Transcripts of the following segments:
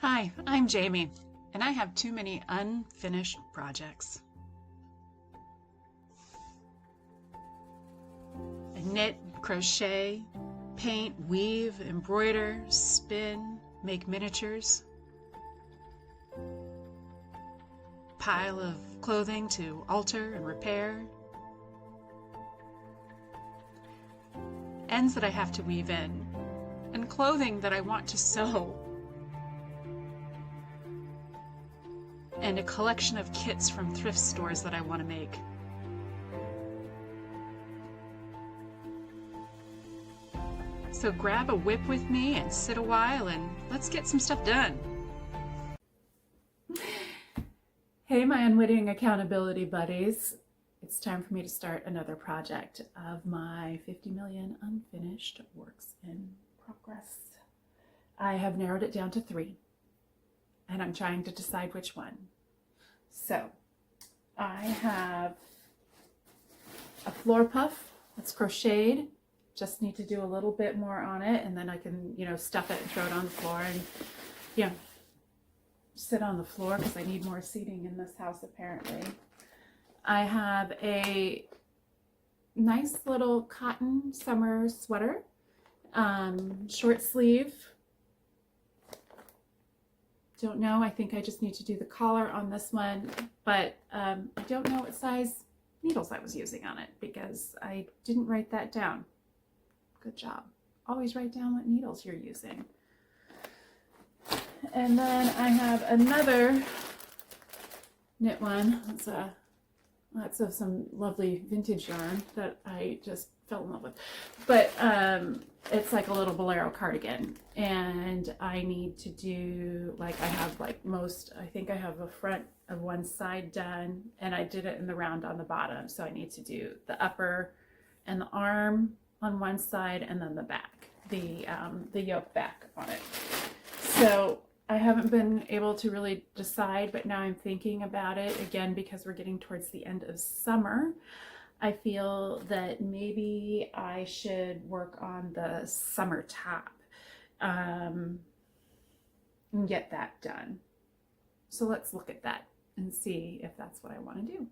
Hi, I'm Jamie, and I have too many unfinished projects. I knit, crochet, paint, weave, embroider, spin, make miniatures, pile of clothing to alter and repair, ends that I have to weave in, and clothing that I want to sew, and a collection of kits from thrift stores that I want to make. So grab a whip with me and sit a while and let's get some stuff done. Hey, my unwitting accountability buddies. It's time for me to start another project of my 50 million unfinished works in progress. I have narrowed it down to 3, and I'm trying to decide which one. So, I have a floor puff that's crocheted. Just need to do a little bit more on it, and then I can, stuff it and throw it on the floor and, sit on the floor because I need more seating in this house apparently. I have a nice little cotton summer sweater, short sleeve. Don't know, I think I just need to do the collar on this one, but I don't know what size needles I was using on it because I didn't write that down. Good job. Always write down what needles you're using. And then I have another knit one. It's lots of some lovely vintage yarn that I just fell in love with. But it's like a little bolero cardigan. And I need to do, I have I think I have a front of one side done. And I did it in the round on the bottom. So I need to do the upper and the arm on one side and then the back, the yoke back on it. So I haven't been able to really decide, but now I'm thinking about it again because we're getting towards the end of summer. I feel that maybe I should work on the summer top and get that done. So let's look at that and see if that's what I want to do.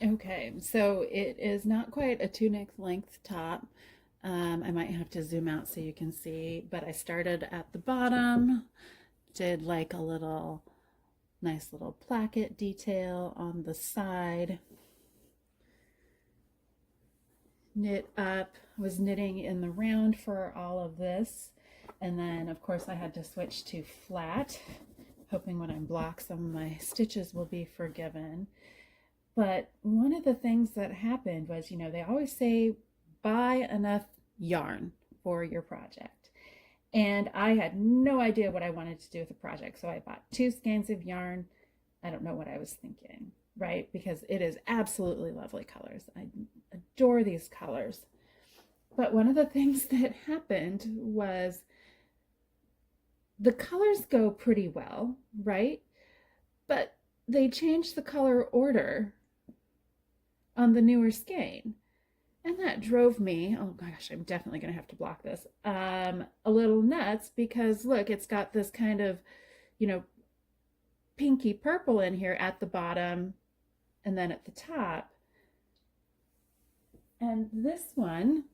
Okay, so it is not quite a tunic length top. I might have to zoom out so you can see, but I started at the bottom, did like a nice little placket detail on the side, knit up, was knitting in the round for all of this, and then of course I had to switch to flat, hoping when I block some of my stitches will be forgiven. But one of the things that happened was, they always say buy enough yarn for your project. And I had no idea what I wanted to do with the project. So I bought 2 skeins of yarn. I don't know what I was thinking, right? Because it is absolutely lovely colors. I adore these colors. But one of the things that happened was the colors go pretty well, right? But they changed the color order on the newer skein. And that drove me, oh gosh, I'm definitely going to have to block this, a little nuts because look, it's got this kind of, pinky purple in here at the bottom and then at the top. And this one,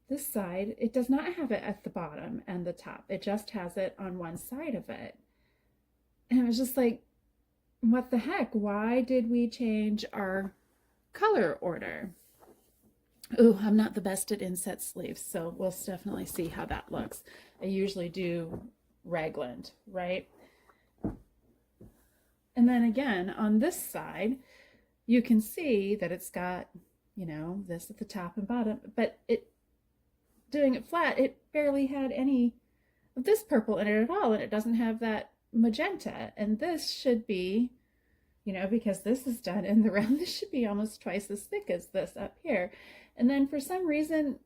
this side, it does not have it at the bottom and the top. It just has it on one side of it. And it was just like, what the heck? Why did we change our color order? Ooh, I'm not the best at inset sleeves, so we'll definitely see how that looks. I usually do raglan, right? And then again, on this side, you can see that it's got, this at the top and bottom, but doing it flat, it barely had any of this purple in it at all, and it doesn't have that magenta. And this should be, because this is done in the round, this should be almost twice as thick as this up here. And then for some reason,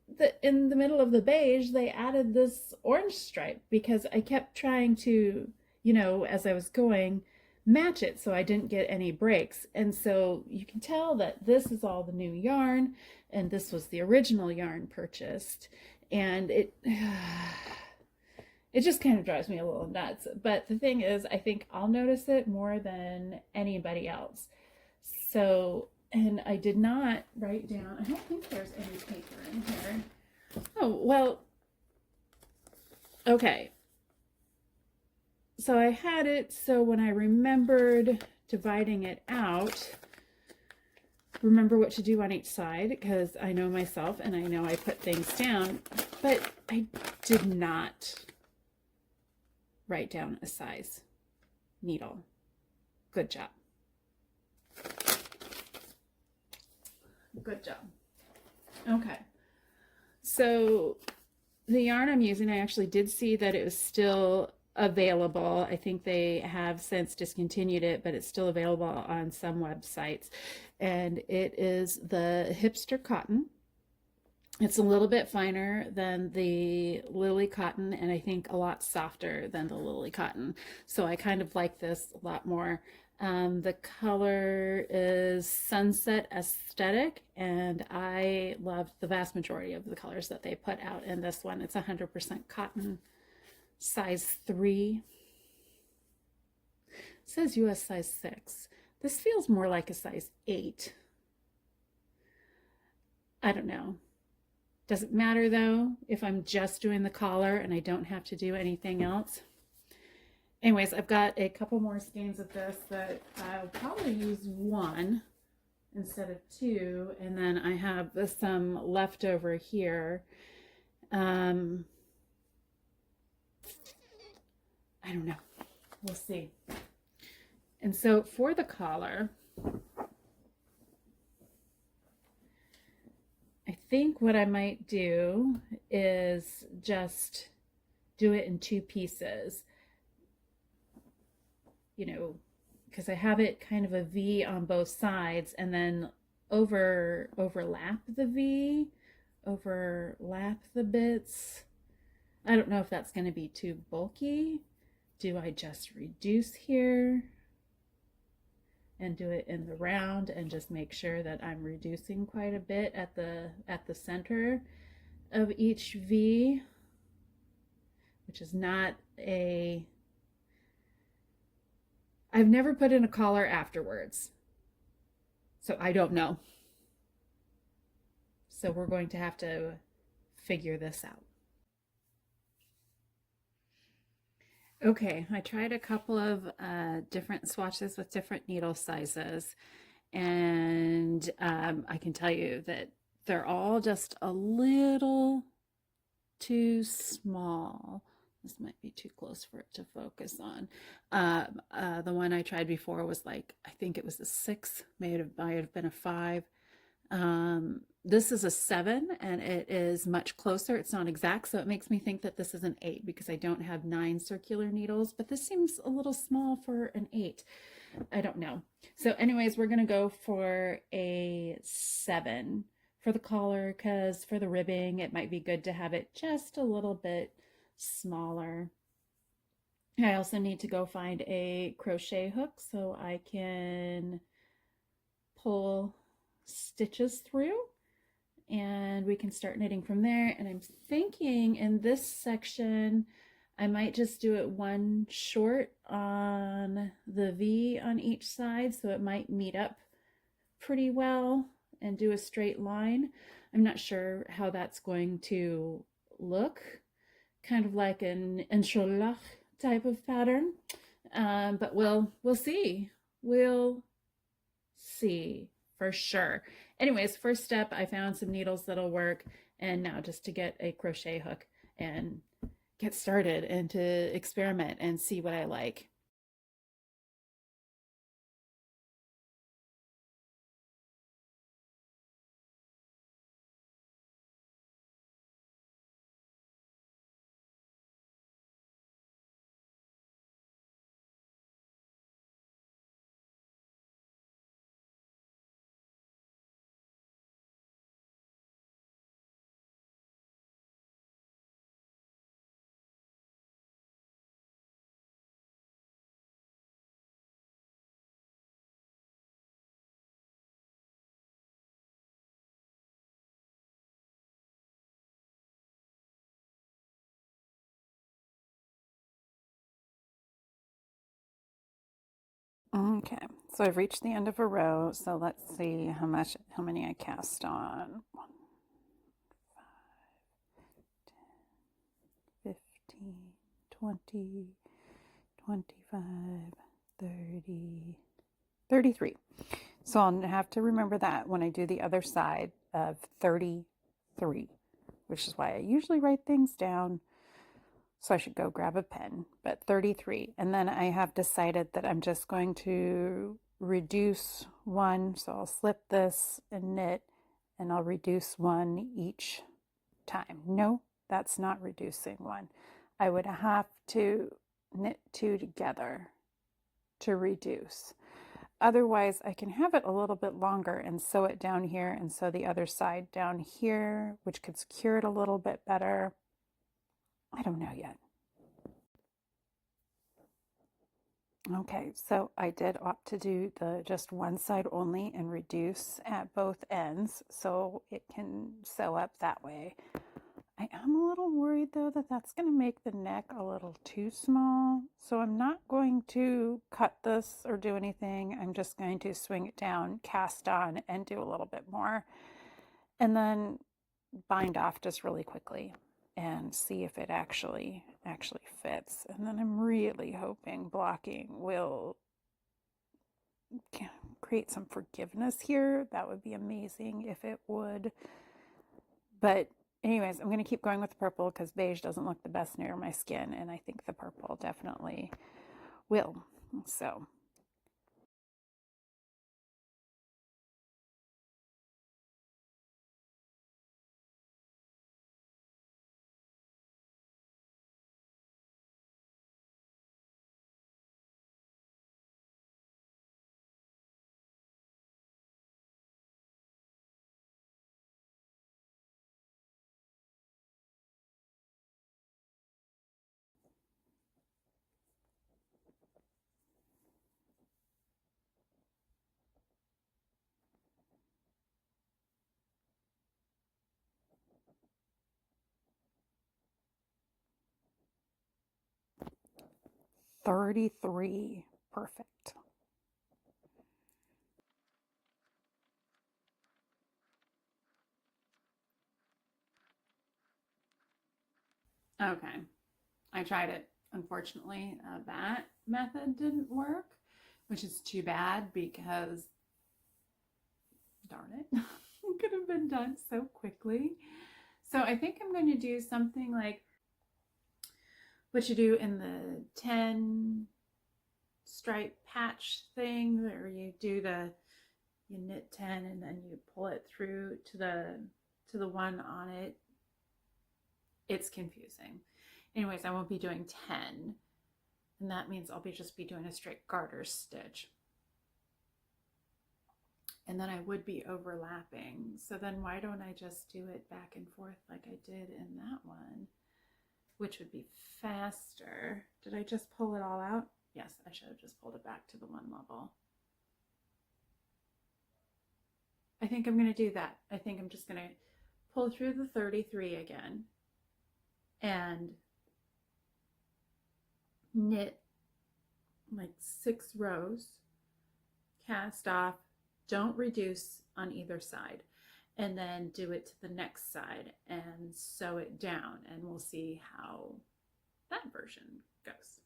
in the middle of the beige, they added this orange stripe because I kept trying to, as I was going, match it so I didn't get any breaks. And so you can tell that this is all the new yarn, and this was the original yarn purchased. And It just kind of drives me a little nuts. But the thing is, I think I'll notice it more than anybody else. So, and I did not write down, I don't think there's any paper in here. Oh, well, okay. So I had it, so when I remembered dividing it out, remember what to do on each side, because I know myself and I know I put things down, but I did not write down a size needle. Good job. Good job. Okay. So the yarn I'm using, I actually did see that it was still available. I think they have since discontinued it, but it's still available on some websites. And it is the Hipster Cotton. It's a little bit finer than the Lily Cotton, and I think a lot softer than the Lily Cotton. So I kind of like this a lot more. The color is Sunset Aesthetic, and I love the vast majority of the colors that they put out in this one. It's 100% cotton, size 3. It says US size 6. This feels more like a size 8. I don't know. Doesn't matter though if I'm just doing the collar and I don't have to do anything else. Anyways, I've got a couple more skeins of this that I'll probably use 1 instead of 2, and then I have some left over here. I don't know. We'll see. And so for the collar, I think what I might do is just do it in 2 pieces. You know, because I have it kind of a V on both sides, and then overlap the V, overlap the bits. I don't know if that's going to be too bulky. Do I just reduce here and do it in the round and just make sure that I'm reducing quite a bit at the center of each V, which is not a, I've never put in a collar afterwards, so I don't know. So we're going to have to figure this out. Okay, I tried a couple of different swatches with different needle sizes, and I can tell you that they're all just a little too small. This might be too close for it to focus on. The one I tried before was like, I think it was a 6, might have been a 5. This is a 7, and it is much closer. It's not exact, so it makes me think that this is an 8 because I don't have 9 circular needles, but this seems a little small for an 8. I don't know. So anyways, we're gonna go for a 7 for the collar, because for the ribbing it might be good to have it just a little bit smaller. I also need to go find a crochet hook so I can pull stitches through, and we can start knitting from there. And I'm thinking in this section I might just do it 1 short on the V on each side, so it might meet up pretty well and do a straight line. I'm not sure how that's going to look, kind of like an enchilada type of pattern, but we'll see. We'll see for sure. Anyways, first step, I found some needles that'll work, and now just to get a crochet hook and get started and to experiment and see what I like. Okay, so I've reached the end of a row, so let's see how many I cast on. 1, 15, 20, 25, 30, 33. So I'll have to remember that when I do the other side of 33, which is why I usually write things down. So I should go grab a pen, but 33. And then I have decided that I'm just going to reduce one. So I'll slip this and knit, and I'll reduce one each time. No, that's not reducing one. I would have to knit two together to reduce. Otherwise, I can have it a little bit longer and sew it down here and sew the other side down here, which could secure it a little bit better. I don't know yet. Okay, so I did opt to do the just one side only and reduce at both ends so it can sew up that way. I am a little worried though that that's going to make the neck a little too small. So I'm not going to cut this or do anything. I'm just going to swing it down, cast on, and do a little bit more. And then bind off just really quickly and see if it actually fits. And then I'm really hoping blocking will create some forgiveness here. That would be amazing if it would. But anyways, I'm going to keep going with the purple because beige doesn't look the best near my skin, and I think the purple definitely will. So $33. Perfect. Okay, I tried it. Unfortunately, that method didn't work, which is too bad because, darn it, it could have been done so quickly. So I think I'm going to do something like what you do in the 10 stripe patch thing, where you knit 10 and then you pull it through to the one on it. It's confusing. Anyways, I won't be doing 10, and that means I'll just be doing a straight garter stitch. And then I would be overlapping. So then why don't I just do it back and forth like I did in that one, which would be faster. Did I just pull it all out? Yes, I should have just pulled it back to the one level. I think I'm going to do that. I think I'm just going to pull through the 33 again and knit like 6 rows, cast off, don't reduce on either side, and then do it to the next side and sew it down, and we'll see how that version goes.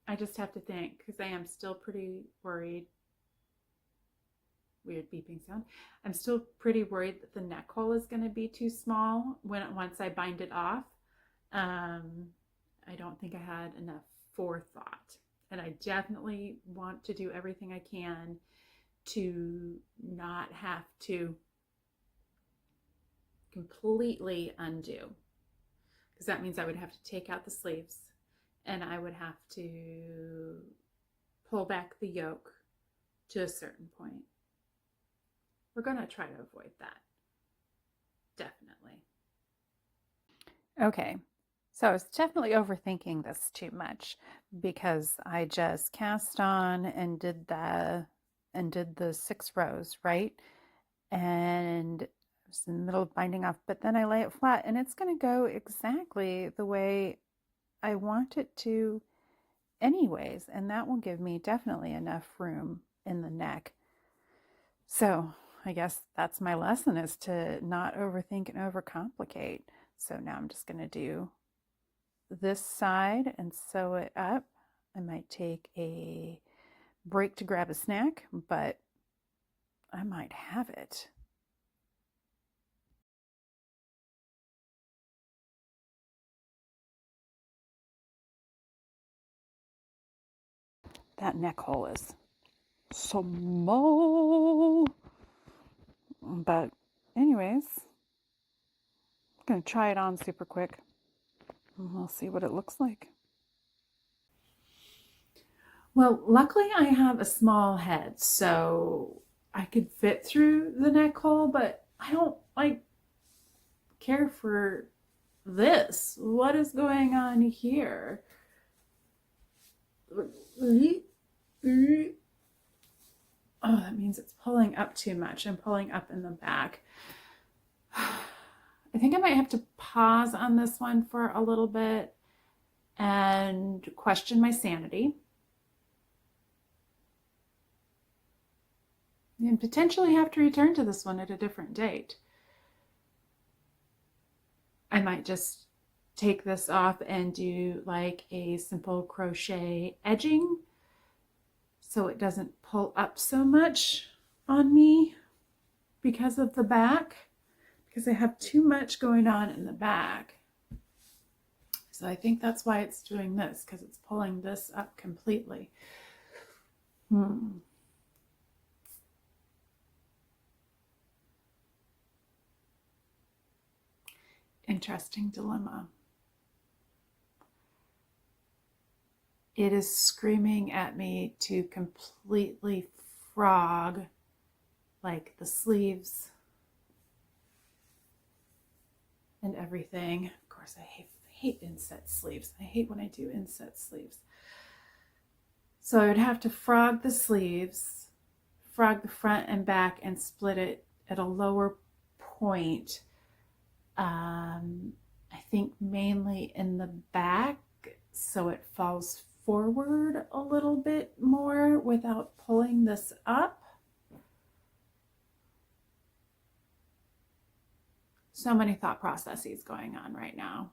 I just have to think because I am still pretty worried. Weird beeping sound. I'm still pretty worried that the neck hole is going to be too small once I bind it off. I don't think I had enough forethought, and I definitely want to do everything I can to not have to completely undo, because that means I would have to take out the sleeves and I would have to pull back the yoke to a certain point. We're going to try to avoid that. Definitely. Okay, so I was definitely overthinking this too much because I just cast on and did the 6 rows, right? And I was in the middle of binding off, but then I lay it flat and it's going to go exactly the way I want it to anyways, and that will give me definitely enough room in the neck. So I guess that's my lesson, is to not overthink and overcomplicate. So now I'm just going to do this side and sew it up. I might take a break to grab a snack, but I might have it. That neck hole is small. But anyways, I'm going to try it on super quick and we'll see what it looks like. Well, luckily I have a small head, so I could fit through the neck hole, but I don't care for this. What is going on here? Oh, that means it's pulling up too much. I'm pulling up in the back. I think I might have to pause on this one for a little bit and question my sanity. And potentially have to return to this one at a different date. I might just take this off and do like a simple crochet edging so it doesn't pull up so much on me because of the back, because I have too much going on in the back. So I think that's why it's doing this, because it's pulling this up completely. Interesting dilemma. It is screaming at me to completely frog like the sleeves and everything. Of course, I hate inset sleeves. I hate when I do inset sleeves. So I would have to frog the sleeves, frog the front and back, and split it at a lower point. I think mainly in the back, so it falls forward a little bit more without pulling this up. So many thought processes going on right now.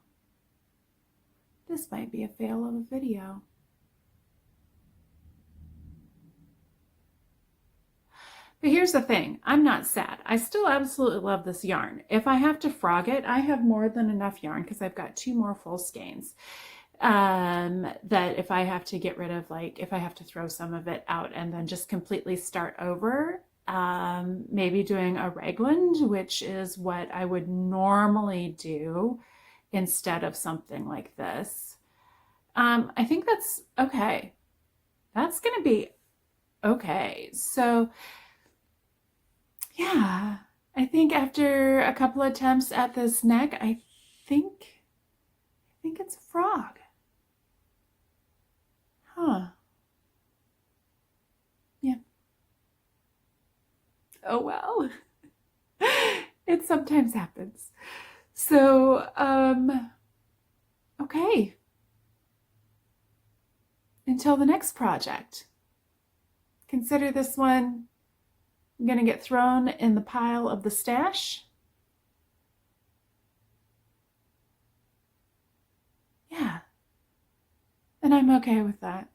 This might be a fail of a video. But here's the thing, I'm not sad. I still absolutely love this yarn. If I have to frog it, I have more than enough yarn because I've got 2 more full skeins. That if I have to get rid of, like, if I have to throw some of it out and then just completely start over, maybe doing a raglan, which is what I would normally do instead of something like this. I think that's okay. That's going to be okay. So yeah, I think after a couple attempts at this neck, I think it's a frog. Huh. Yeah. Oh well. It sometimes happens. So, okay. Until the next project. Consider this one going to get thrown in the pile of the stash. Yeah. And I'm okay with that.